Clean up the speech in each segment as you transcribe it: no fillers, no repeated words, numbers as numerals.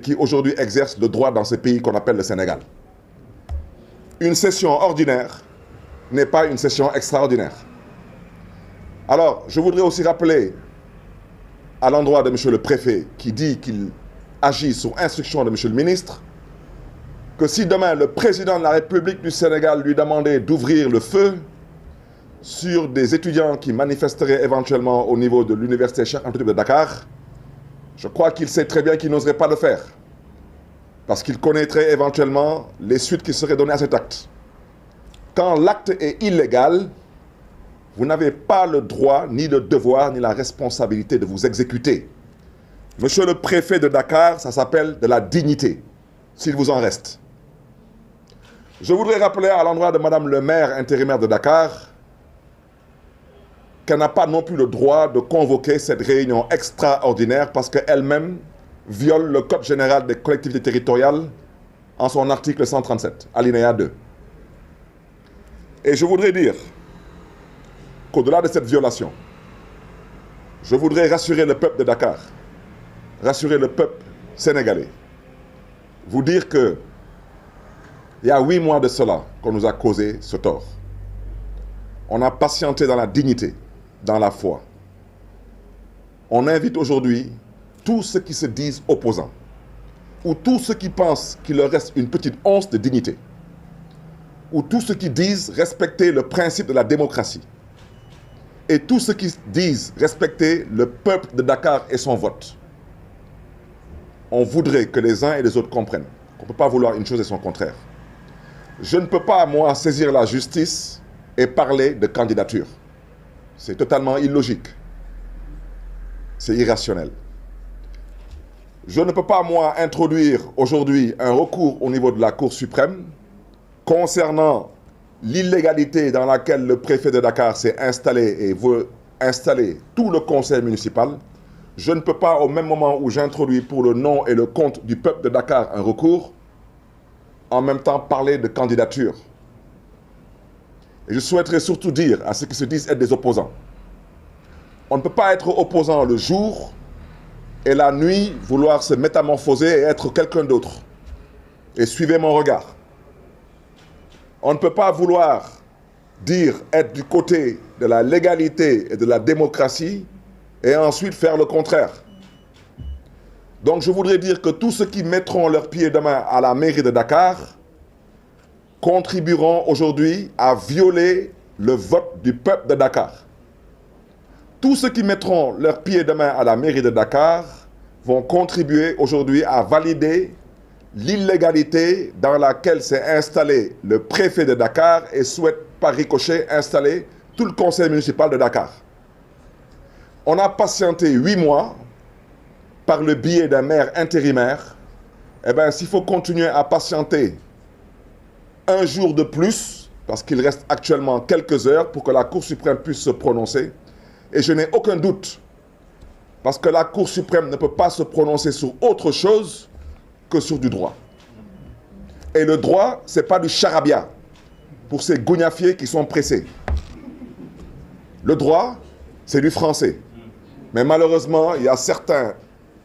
qui aujourd'hui exercent le droit dans ce pays qu'on appelle le Sénégal. Une session ordinaire n'est pas une session extraordinaire. Alors, je voudrais aussi rappeler à l'endroit de M. le préfet qui dit qu'il agit sous instruction de M. le ministre, que si demain le président de la République du Sénégal lui demandait d'ouvrir le feu sur des étudiants qui manifesteraient éventuellement au niveau de l'université Cheikh Anta Diop de Dakar, je crois qu'il sait très bien qu'il n'oserait pas le faire, parce qu'il connaîtrait éventuellement les suites qui seraient données à cet acte. Quand l'acte est illégal, vous n'avez pas le droit, ni le devoir, ni la responsabilité de vous exécuter. Monsieur le préfet de Dakar, ça s'appelle de la dignité, s'il vous en reste. Je voudrais rappeler à l'endroit de Madame le maire intérimaire de Dakar qu'elle n'a pas non plus le droit de convoquer cette réunion extraordinaire parce qu'elle-même viole le Code général des collectivités territoriales en son article 137, alinéa 2. Et je voudrais dire qu'au-delà de cette violation, je voudrais rassurer le peuple de Dakar, rassurer le peuple sénégalais, vous dire que il y a 8 mois de cela qu'on nous a causé ce tort. On a patienté dans la dignité, dans la foi. On invite aujourd'hui tous ceux qui se disent opposants, ou tous ceux qui pensent qu'il leur reste une petite once de dignité, ou tous ceux qui disent respecter le principe de la démocratie, et tous ceux qui disent respecter le peuple de Dakar et son vote. On voudrait que les uns et les autres comprennent qu'on ne peut pas vouloir une chose et son contraire. Je ne peux pas, moi, saisir la justice et parler de candidature. C'est totalement illogique. C'est irrationnel. Je ne peux pas, moi, introduire aujourd'hui un recours au niveau de la Cour suprême concernant l'illégalité dans laquelle le préfet de Dakar s'est installé et veut installer tout le conseil municipal. Je ne peux pas, au même moment où j'introduis pour le nom et le compte du peuple de Dakar un recours, en même temps parler de candidature. Et je souhaiterais surtout dire à ceux qui se disent être des opposants, on ne peut pas être opposant le jour et la nuit vouloir se métamorphoser et être quelqu'un d'autre. Et suivez mon regard. On ne peut pas vouloir dire être du côté de la légalité et de la démocratie et ensuite faire le contraire. Donc je voudrais dire que tous ceux qui mettront leurs pieds demain à la mairie de Dakar contribueront aujourd'hui à violer le vote du peuple de Dakar. Tous ceux qui mettront leurs pieds demain à la mairie de Dakar vont contribuer aujourd'hui à valider l'illégalité dans laquelle s'est installé le préfet de Dakar et souhaite par ricochet installer tout le conseil municipal de Dakar. On a patienté 8 mois par le biais d'un maire intérimaire. Eh bien, s'il faut continuer à patienter un jour de plus, parce qu'il reste actuellement quelques heures pour que la Cour suprême puisse se prononcer, et je n'ai aucun doute, parce que la Cour suprême ne peut pas se prononcer sur autre chose que sur du droit. Et le droit, ce n'est pas du charabia pour ces gougnafiers qui sont pressés. Le droit, c'est du français. Mais malheureusement, il y a certains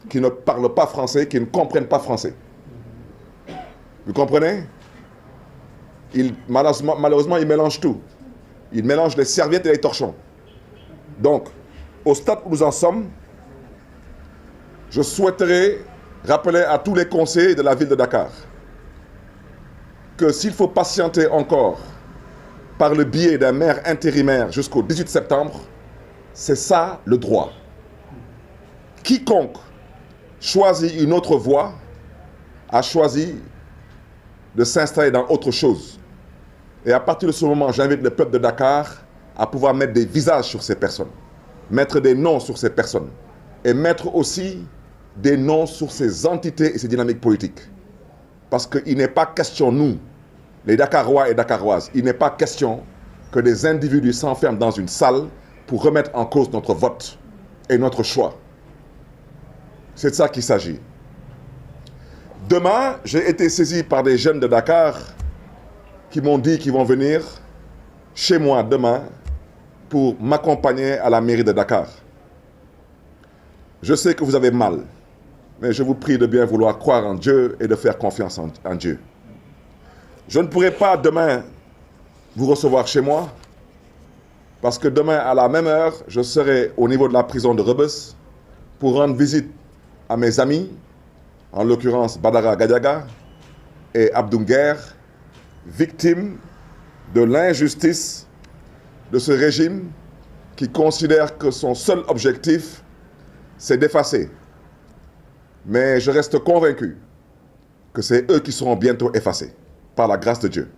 qui ne parlent pas français, qui ne comprennent pas français. Vous comprenez? Malheureusement, ils mélangent tout. Ils mélangent les serviettes et les torchons. Donc, au stade où nous en sommes, je souhaiterais rappeler à tous les conseillers de la ville de Dakar que s'il faut patienter encore par le biais d'un maire intérimaire jusqu'au 18 septembre, c'est ça le droit. Quiconque choisit une autre voie a choisi de s'installer dans autre chose. Et à partir de ce moment, j'invite le peuple de Dakar à pouvoir mettre des visages sur ces personnes, mettre des noms sur ces personnes et mettre aussi des noms sur ces entités et ces dynamiques politiques. Parce qu'il n'est pas question, nous, les Dakarois et Dakaroises, il n'est pas question que des individus s'enferment dans une salle pour remettre en cause notre vote et notre choix. C'est de ça qu'il s'agit. Demain, j'ai été saisi par des jeunes de Dakar qui m'ont dit qu'ils vont venir chez moi demain pour m'accompagner à la mairie de Dakar. Je sais que vous avez mal. mais je vous prie de bien vouloir croire en Dieu et de faire confiance en Dieu. Je ne pourrai pas demain vous recevoir chez moi, parce que demain, à la même heure, je serai au niveau de la prison de Rebeuss pour rendre visite à mes amis, en l'occurrence Badara Gadiaga et Abdou Nguer, victimes de l'injustice de ce régime qui considère que son seul objectif, c'est d'effacer. Mais je reste convaincu que c'est eux qui seront bientôt effacés, par la grâce de Dieu.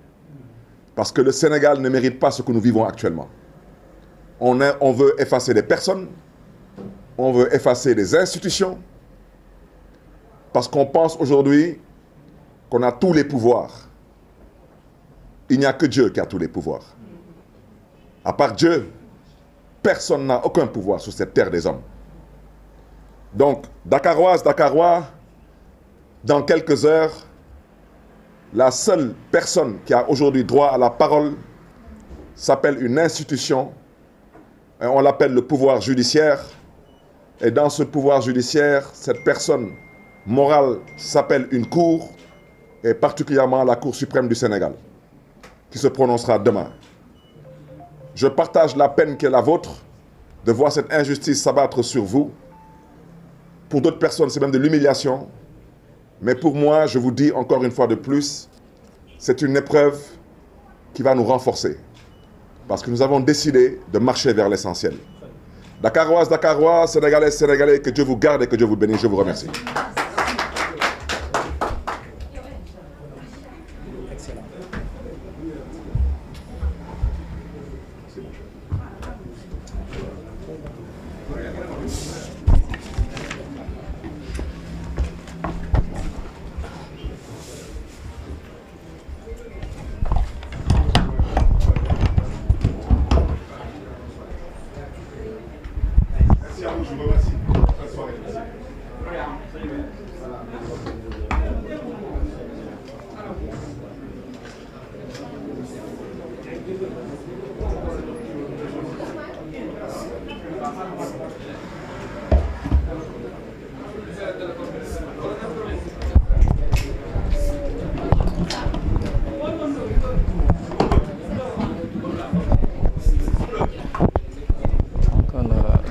Parce que le Sénégal ne mérite pas ce que nous vivons actuellement. On veut effacer des personnes, on veut effacer des institutions, parce qu'on pense aujourd'hui qu'on a tous les pouvoirs. Il n'y a que Dieu qui a tous les pouvoirs. À part Dieu, personne n'a aucun pouvoir sur cette terre des hommes. Donc, Dakaroises, Dakarois, dans quelques heures, la seule personne qui a aujourd'hui droit à la parole s'appelle une institution, et on l'appelle le pouvoir judiciaire. Et dans ce pouvoir judiciaire, cette personne morale s'appelle une cour, et particulièrement la Cour suprême du Sénégal, qui se prononcera demain. Je partage la peine qui est la vôtre de voir cette injustice s'abattre sur vous. Pour d'autres personnes, c'est même de l'humiliation. Mais pour moi, je vous dis encore une fois de plus, c'est une épreuve qui va nous renforcer. Parce que nous avons décidé de marcher vers l'essentiel. Dakaroises, Dakarois, Sénégalais, Sénégalais, que Dieu vous garde et que Dieu vous bénisse. Je vous remercie.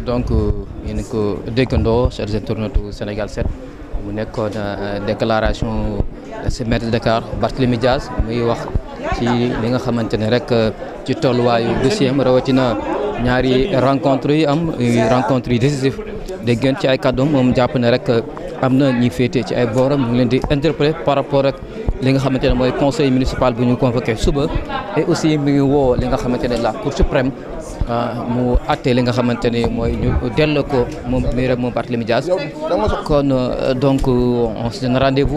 Donc yéen ko déggandoo chers internautes Sénégal 7 mu nekkoon déclaration ci maire de Dakar Barthélémy Dias muy wax ci li nga xamante ne rek ci tolluwaayu dossier am rawatina ñaari rencontre yi am rencontre yi décisif dégg ngeen ci ay kàddoom moom jàpp ne rek am na ñi féete ci ay booram mu ngi leen di interpellé par rapport ak li nga xamante ne mooy conseil municipal bu ñu convoqué suba et aussi mi ngi woo li nga xamante ne la Cour suprême mu àtte li nga xamante ni mooy ñu delloo ko moom mii rek moom Barthélémy Dias kon donc on se donne rendez-vous